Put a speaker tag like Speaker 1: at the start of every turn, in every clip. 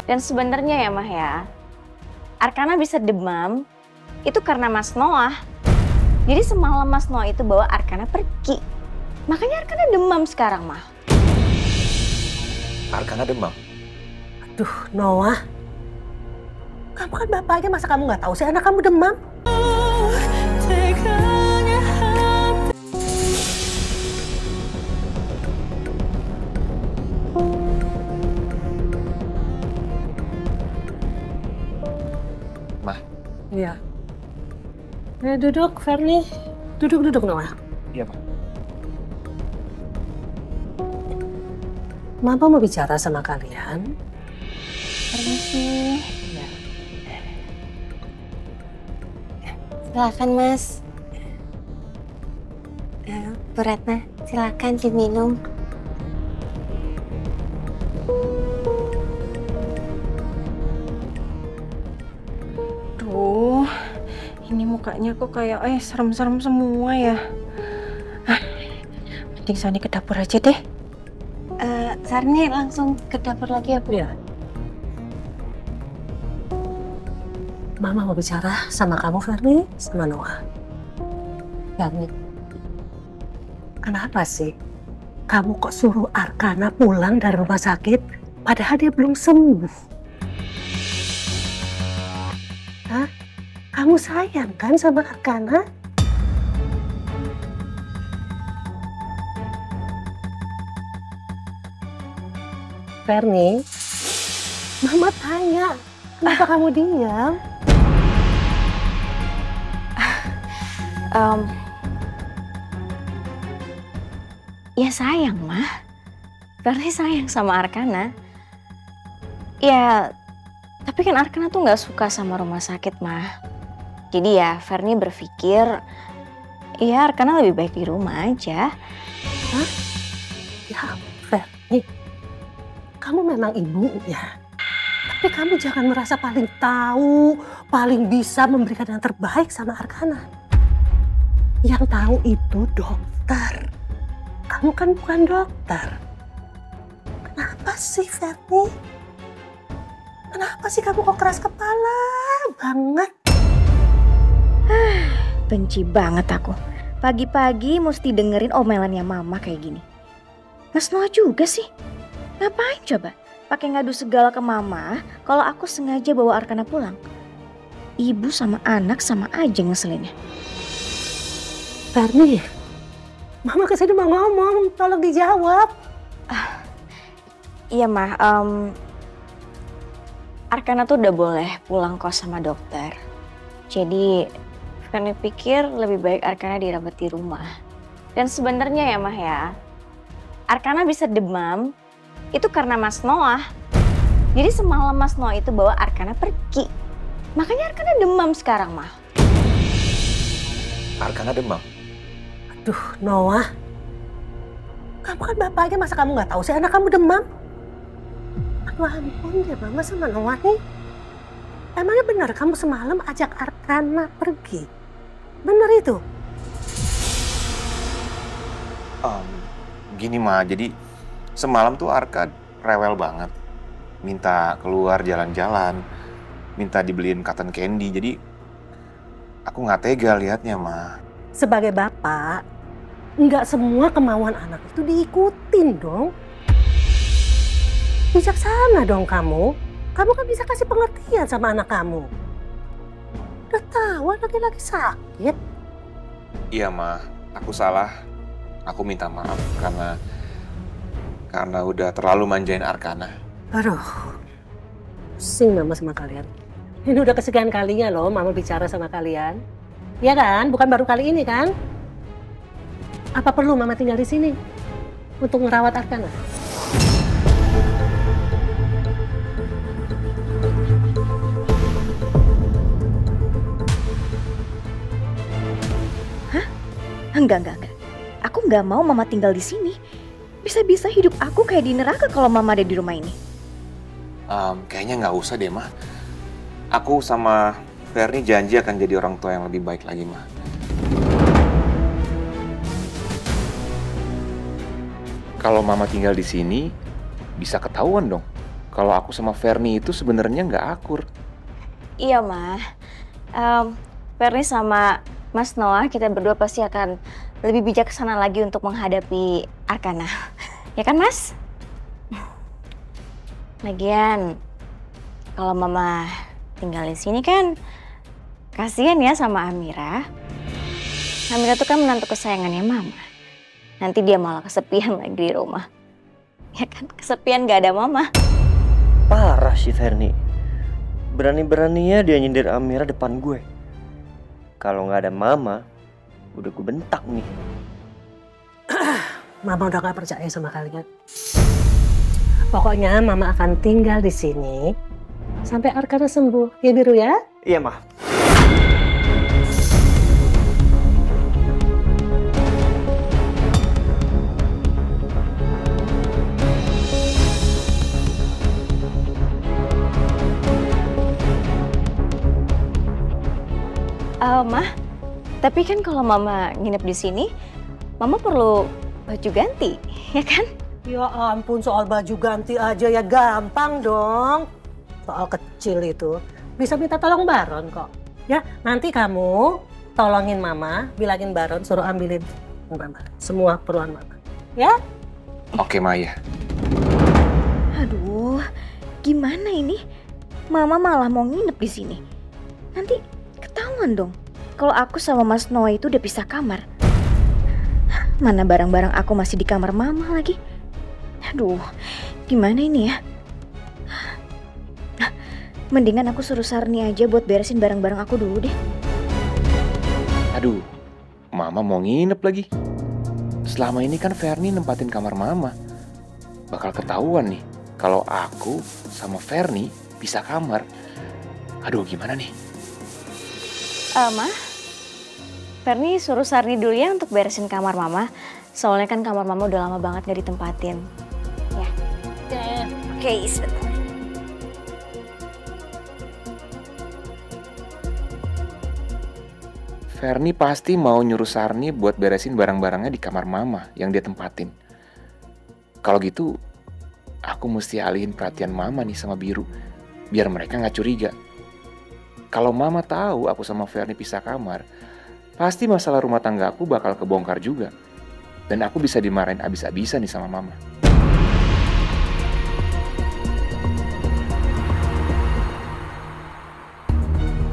Speaker 1: Dan sebenarnya ya Mah ya, Arkana bisa demam itu karena Mas Noah. Jadi semalam Mas Noah itu bawa Arkana pergi. Makanya Arkana demam sekarang Mah.
Speaker 2: Arkana demam?
Speaker 3: Aduh Noah, kamu kan bapaknya, masa kamu nggak tahu sih anak kamu demam?
Speaker 2: Mah.
Speaker 3: Iya. Duduk, Ferni. Duduk, Noah.
Speaker 2: Iya, Pak.
Speaker 3: Mama mau bicara sama kalian.
Speaker 1: Permisi.
Speaker 3: Ya.
Speaker 4: Silakan Mas. Bu Ratna, silakan diminum.
Speaker 1: Duh, ini mukanya kok kayak serem-serem semua ya. Mending Sani ke dapur aja deh.
Speaker 4: Sarni langsung ke dapur lagi ya Bu?
Speaker 3: Iya. Mama mau bicara sama kamu, Ferni, sama Noah. Ferni, kenapa sih kamu kok suruh Arkana pulang dari rumah sakit padahal dia belum sembuh? Hah? Kamu sayang kan sama Arkana? Ferni, Mama tanya, kenapa kamu diam?
Speaker 1: Ya sayang Mah. Ferni sayang sama Arkana. Ya, tapi kan Arkana tuh nggak suka sama rumah sakit Mah. Jadi ya Ferni berpikir, ya Arkana lebih baik di rumah aja.
Speaker 3: Hah? Ya, Ferni, kamu memang ibunya. Tapi kamu jangan merasa paling tahu, paling bisa memberikan yang terbaik sama Arkana. Yang tahu itu dokter. Kamu kan bukan dokter. Kenapa sih, Ferni? Kenapa sih kamu kok keras kepala banget?
Speaker 1: Benci banget aku. Pagi-pagi mesti dengerin omelannya mama kayak gini. Mas Noah juga sih. Ngapain coba? Pakai ngadu segala ke mama kalau aku sengaja bawa Arkana pulang. Ibu sama anak sama aja ngeselinnya.
Speaker 3: Ferni, Mama kesini mau ngomong, tolong dijawab.
Speaker 1: Iya Mah, Arkana tuh udah boleh pulang kos sama dokter. Jadi Ferni pikir lebih baik Arkana dirawat di rumah. Dan sebenarnya ya Mah ya, Arkana bisa demam itu karena Mas Noah. Jadi semalam Mas Noah itu bawa Arkana pergi. Makanya Arkana demam sekarang Mah.
Speaker 2: Arkana demam?
Speaker 3: Aduh Noah, kamu kan bapaknya, masa kamu nggak tahu sih anak kamu demam? Aduh ampun ya Mama sama Noah nih. Emangnya benar kamu semalam ajak Arkana pergi? Benar itu?
Speaker 2: Gini Ma, jadi semalam tuh Arka rewel banget. Minta keluar jalan-jalan, minta dibeliin cotton candy. Jadi aku nggak tega liatnya Ma.
Speaker 3: Sebagai bapak, nggak semua kemauan anak itu diikutin dong. Bijaksana dong kamu. Kamu kan bisa kasih pengertian sama anak kamu. Udah tahu anaknya lagi sakit.
Speaker 2: Iya Ma, aku salah. Aku minta maaf karena udah terlalu manjain Arkana.
Speaker 3: Aduh, pusing Mama sama kalian. Ini udah kesekian kalinya loh Mama bicara sama kalian. Ya kan? Bukan baru kali ini kan? Apa perlu Mama tinggal di sini untuk merawat Arkana?
Speaker 1: Hah? Enggak. Aku nggak mau Mama tinggal di sini. Bisa-bisa hidup aku kayak di neraka kalau Mama ada di rumah ini.
Speaker 2: Kayaknya nggak usah deh Ma. Aku sama Ferni janji akan jadi orang tua yang lebih baik lagi Ma. Kalau Mama tinggal di sini, bisa ketahuan dong kalau aku sama Ferni itu sebenarnya nggak akur.
Speaker 1: Iya, Ma. Ferni sama Mas Noah, kita berdua pasti akan lebih bijaksana lagi untuk menghadapi Arkana. Ya kan, Mas? Lagian, kalau Mama tinggal di sini kan kasihan ya sama Amira. Amira tuh kan menantu kesayangannya Mama. Nanti dia malah kesepian lagi di rumah. Ya kan, kesepian gak ada Mama.
Speaker 5: Parah sih Ferni. Berani-beraninya dia nyindir Amira depan gue. Kalau nggak ada Mama, udah gue bentak nih.
Speaker 3: Mama udah gak percaya sama kalian. Pokoknya Mama akan tinggal di sini sampai Arkana sembuh. Ya Biru ya?
Speaker 5: Iya, Ma.
Speaker 1: Mah, tapi kan kalau Mama nginep di sini, Mama perlu baju ganti, ya kan?
Speaker 3: Ya ampun, soal baju ganti aja ya gampang dong. Soal kecil itu. Bisa minta tolong Baron kok. Ya, nanti kamu tolongin Mama, bilangin Baron suruh ambilin Mama semua keperluan Mama. Ya?
Speaker 2: Oke, Maya.
Speaker 1: Aduh, gimana ini? Mama malah mau nginep di sini. Nanti ketahuan dong kalau aku sama Mas Noah itu udah pisah kamar. Mana barang-barang aku masih di kamar Mama lagi. Aduh, gimana ini ya? Mendingan aku suruh Sarni aja buat beresin barang-barang aku dulu deh.
Speaker 2: Aduh, Mama mau nginep lagi. Selama ini kan Ferni nempatin kamar Mama. Bakal ketahuan nih kalau aku sama Ferni pisah kamar. Aduh, gimana nih?
Speaker 1: Ma, Ferni suruh Sarni dulu ya untuk beresin kamar Mama. Soalnya kan kamar Mama udah lama banget gak ditempatin. Ya. Oke, sebentar.
Speaker 2: Ferni pasti mau nyuruh Sarni buat beresin barang-barangnya di kamar Mama yang dia tempatin. Kalau gitu, aku mesti alihin perhatian Mama nih sama Biru, biar mereka nggak curiga. Kalau Mama tahu aku sama Ferni pisah kamar, pasti masalah rumah tangga aku bakal kebongkar juga. Dan aku bisa dimarahin abis-abisan nih sama Mama.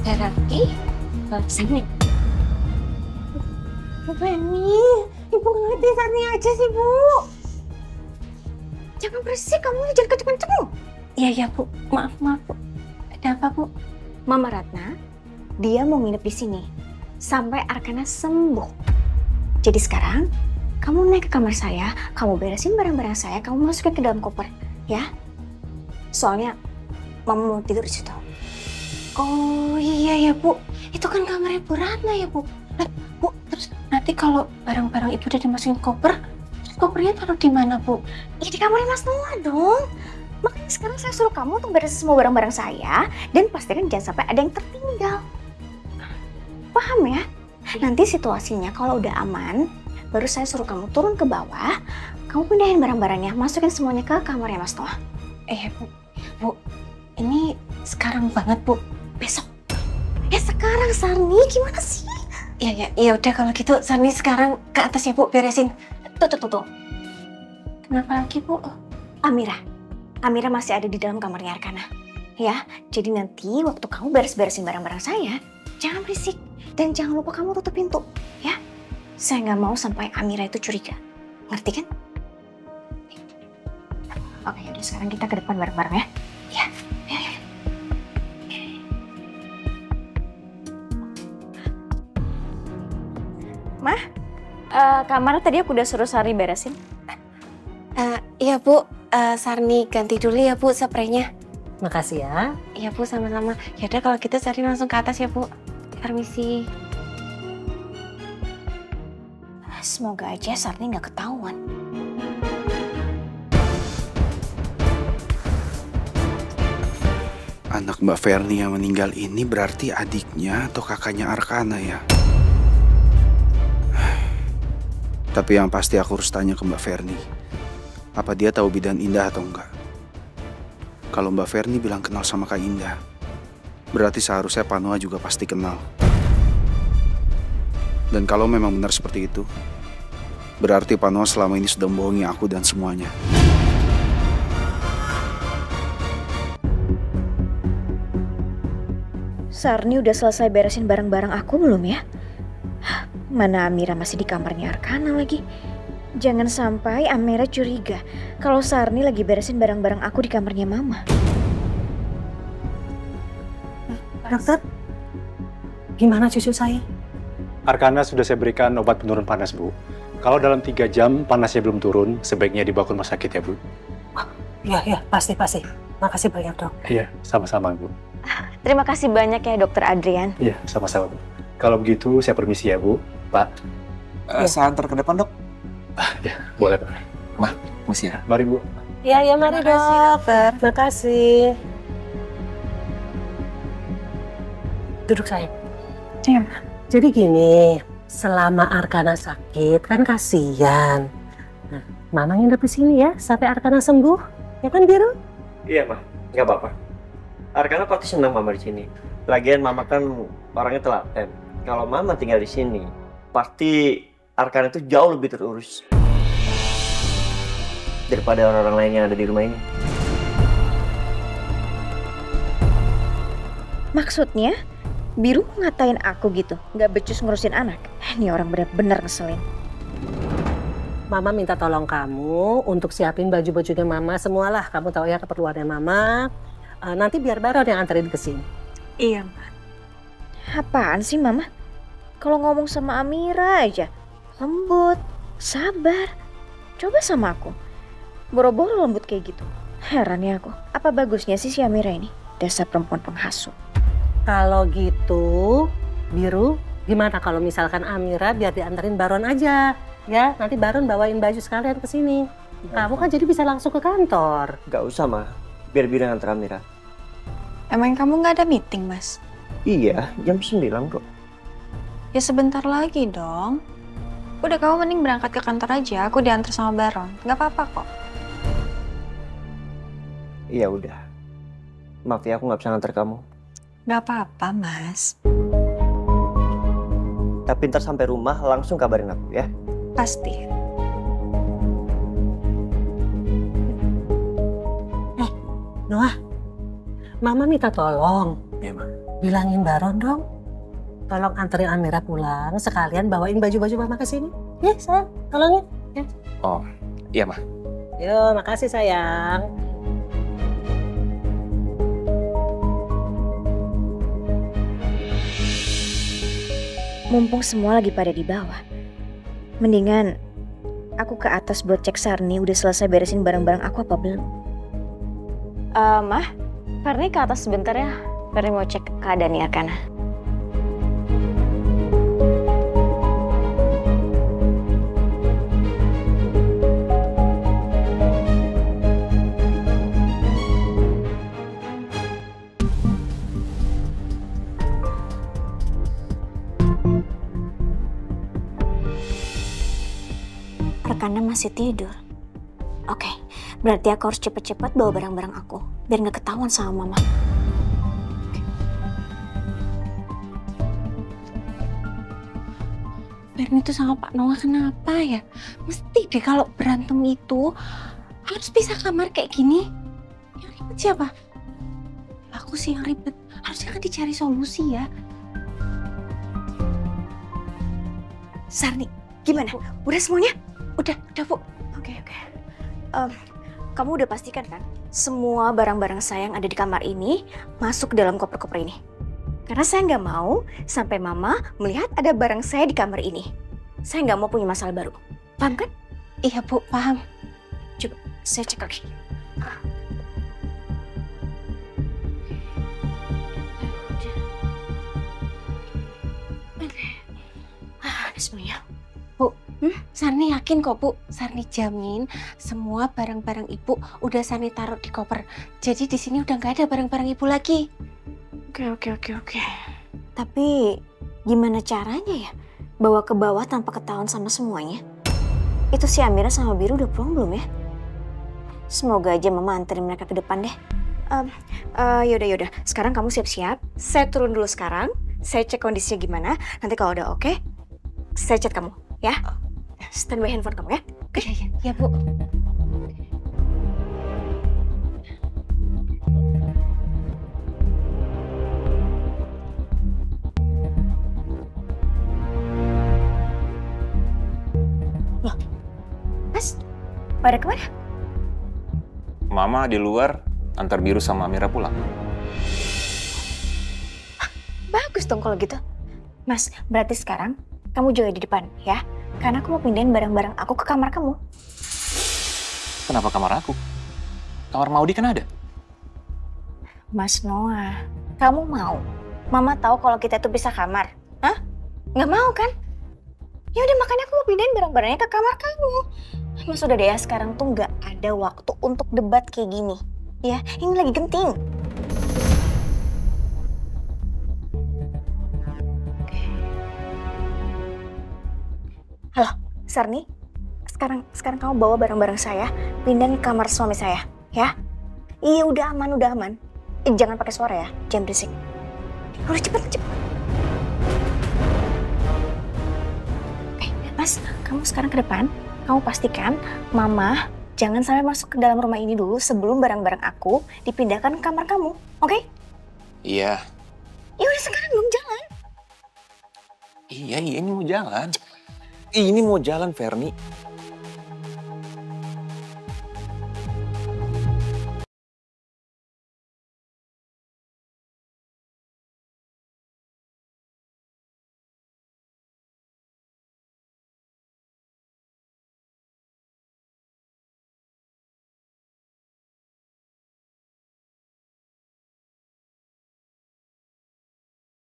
Speaker 4: Terapi? Sini. Bu Feni, Ibu ngerti Sarni aja sih, Bu. Jangan berisik, kamu jangan kenceng-kenceng. Iya, Bu. Maaf, Bu. Ada apa, Bu?
Speaker 1: Mama Ratna, dia mau nginep di sini sampai Arkana sembuh. Jadi sekarang, kamu naik ke kamar saya, kamu beresin barang-barang saya, kamu masukin ke dalam koper, ya. Soalnya Mama mau tidur di situ.
Speaker 4: Oh iya ya, Bu. Itu kan kamarnya Bu Ratna ya, Bu. Nah, Bu, terus nanti kalau barang-barang Ibu udah dimasukin koper, terus kopernya taruh di mana, Bu?
Speaker 1: Ya di kamarnya Mas Noah dong. Makanya sekarang saya suruh kamu untuk beresin semua barang-barang saya dan pastikan jangan sampai ada yang tertinggal. Paham ya? Nanti situasinya kalau udah aman, baru saya suruh kamu turun ke bawah, kamu pindahin barang-barangnya, masukin semuanya ke kamarnya Mas Noah.
Speaker 4: Bu. Bu, ini sekarang banget, Bu.
Speaker 1: Besok. Ya sekarang Sarni, gimana sih?
Speaker 4: Ya udah kalau gitu Sarni sekarang ke atas ya, Bu, beresin.
Speaker 1: Tuh.
Speaker 4: Kenapa lagi, Bu?
Speaker 1: Amira masih ada di dalam kamarnya Arkana. Ya, jadi nanti waktu kamu beres-beresin barang-barang saya, jangan berisik. Dan jangan lupa kamu tutup pintu, ya. Saya nggak mau sampai Amira itu curiga. Ngerti kan? Oke, yaudah sekarang kita ke depan bareng-bareng ya. Ya. Mah, kamarnya tadi aku udah suruh Sari beresin.
Speaker 4: Iya, Bu. Sarni ganti dulu ya, Bu, spraynya.
Speaker 3: Makasih ya.
Speaker 4: Iya, Bu, sama-sama. Yaudah kalau gitu Sarni langsung ke atas ya, Bu. Permisi.
Speaker 1: Semoga aja Sarni nggak ketahuan.
Speaker 6: Anak Mbak Ferni yang meninggal ini berarti adiknya atau kakaknya Arkana ya? Tapi yang pasti aku harus tanya ke Mbak Ferni. Apa dia tahu Bidan Indah atau enggak? Kalau Mbak Verni bilang kenal sama Kak Indah, berarti seharusnya Pak Noah juga pasti kenal. Dan kalau memang benar seperti itu, berarti Pak Noah selama ini sudah membohongi aku dan semuanya.
Speaker 1: Sarni udah selesai beresin barang-barang aku belum ya? Mana Amira masih di kamarnya Arkana lagi? Jangan sampai Amira curiga kalau Sarni lagi beresin barang-barang aku di kamarnya Mama.
Speaker 3: Dokter, gimana cucu saya?
Speaker 7: Arkana sudah saya berikan obat penurun panas, Bu. Kalau dalam 3 jam panasnya belum turun, sebaiknya dibawa ke rumah sakit ya, Bu.
Speaker 3: Iya, pasti. Makasih banyak, Dok.
Speaker 7: Iya, sama-sama, Bu.
Speaker 1: Terima kasih banyak ya Dokter Adrian.
Speaker 7: Iya, sama-sama, Bu. Kalau begitu, saya permisi ya, Bu. Pak.
Speaker 2: Saya antar ke depan, Dok.
Speaker 7: Ya, boleh, Pak.
Speaker 2: Mah, mesti ya.
Speaker 7: Mari, Bu.
Speaker 3: Iya, mari dok. Makasih. Duduk sayang.
Speaker 4: Iya.
Speaker 3: Jadi gini, selama Arkana sakit kan kasihan. Nah, Mama nginep di sini ya sampai Arkana sembuh, ya kan Biru?
Speaker 5: Iya, Ma. Nggak apa-apa. Arkana pasti senang Mama di sini. Lagian Mama kan orangnya telaten. Kalau Mama tinggal di sini, pasti Arkana itu jauh lebih terurus daripada orang-orang lain yang ada di rumah ini.
Speaker 1: Maksudnya, Biru ngatain aku gitu, nggak becus ngurusin anak. Ini orang benar-benar ngeselin.
Speaker 3: Mama minta tolong kamu untuk siapin baju-bajunya Mama semualah. Kamu tahu ya keperluannya Mama. Nanti biar Baron yang anterin ke sini.
Speaker 4: Iya, Mbak.
Speaker 1: Apaan sih Mama? Kalau ngomong sama Amira aja, lembut, sabar. Coba sama aku, boro-boro lembut kayak gitu. Heran ya aku, apa bagusnya sih si Amira ini? Dasar perempuan penghasut.
Speaker 3: Kalau gitu, Biru, gimana kalau misalkan Amira biar dianterin Baron aja? Ya, nanti Baron bawain baju sekalian ke sini. Kamu kan jadi bisa langsung ke kantor.
Speaker 5: Nggak usah, Ma. Biar bilang antar Amira.
Speaker 4: Emang kamu nggak ada meeting, Mas?
Speaker 5: Iya, jam 9 kok.
Speaker 4: Ya sebentar lagi dong. Udah, kamu mending berangkat ke kantor aja. Aku diantar sama Baron. Nggak apa-apa kok.
Speaker 5: Iya udah. Maaf ya, aku nggak bisa nganter kamu.
Speaker 4: Nggak apa-apa, Mas.
Speaker 5: Tapi ntar sampai rumah langsung kabarin aku ya.
Speaker 4: Pasti.
Speaker 3: Noah, Mama minta tolong.
Speaker 2: Iya, Ma.
Speaker 3: Bilangin Baron dong. Tolong anterin Amira pulang, sekalian bawain baju-baju Mama ke sini. Ya, sayang, tolongin. Ya.
Speaker 2: Oh, iya, Ma.
Speaker 3: Yo, makasih sayang.
Speaker 1: Mumpung semua lagi pada di bawah, mendingan aku ke atas buat cek Sarni udah selesai beresin barang-barang aku apa belum. Mah, Farni ke atas sebentar ya. Farni mau cek keadaan Arkana. Arkana masih tidur. Oke, berarti aku harus cepet-cepet bawa barang-barang aku biar nggak ketahuan sama Mama.
Speaker 4: Verni itu sama Pak Noah kenapa ya? Mesti deh kalau berantem itu harus pisah kamar kayak gini. Yang ribet siapa? Aku sih yang ribet. Harusnya kan dicari solusi ya.
Speaker 1: Sarni, gimana? Udah semuanya?
Speaker 4: Udah Bu.
Speaker 1: Oke. Kamu udah pastikan kan semua barang-barang saya yang ada di kamar ini masuk ke dalam koper-koper ini? Karena saya nggak mau sampai Mama melihat ada barang saya di kamar ini. Saya nggak mau punya masalah baru. Paham kan?
Speaker 4: Iya Bu, paham.
Speaker 1: Coba saya cek lagi. Ada semuanya.
Speaker 4: Sarni yakin kok Bu, Sarni jamin semua barang-barang Ibu udah Sarni taruh di koper. Jadi di sini udah nggak ada barang-barang Ibu lagi.
Speaker 1: Oke. Tapi gimana caranya ya bawa ke bawah tanpa ketahuan sama semuanya? Itu si Amira sama Biru udah pulang belum ya? Semoga aja Mama anterin mereka ke depan deh. Yaudah. Sekarang kamu siap-siap. Saya turun dulu sekarang. Saya cek kondisinya gimana. Nanti kalau udah oke, saya chat kamu, ya. Stand by handphone kamu, ya. Oke?
Speaker 4: Ya, Bu.
Speaker 1: Loh, Mas, pada kemana?
Speaker 2: Mama di luar antar Biru sama Amira pulang.
Speaker 1: Bagus dong kalau gitu. Mas, berarti sekarang kamu jaga di depan, ya. Karena aku mau pindahin barang-barang aku ke kamar kamu.
Speaker 2: Kenapa kamar aku? Kamar Maudi kan ada.
Speaker 1: Mas Noah, kamu mau? Mama tahu kalau kita tuh bisa kamar. Hah? Nggak mau kan? Ya udah, makanya aku mau pindahin barang-barangnya ke kamar kamu. Mas udah deh ya, sekarang tuh nggak ada waktu untuk debat kayak gini. Ya, ini lagi genting. Halo, Sarni. Sekarang kamu bawa barang-barang saya, pindahin ke kamar suami saya, ya? Iya, udah aman. Jangan pakai suara ya, jangan berisik. Udah cepet. Oke, Mas, kamu sekarang ke depan. Kamu pastikan Mama jangan sampai masuk ke dalam rumah ini dulu sebelum barang-barang aku dipindahkan ke kamar kamu, oke?
Speaker 2: Iya.
Speaker 1: Ya udah, sekarang belum jalan.
Speaker 2: Iya, ini mau jalan. Ini mau jalan, Ferni.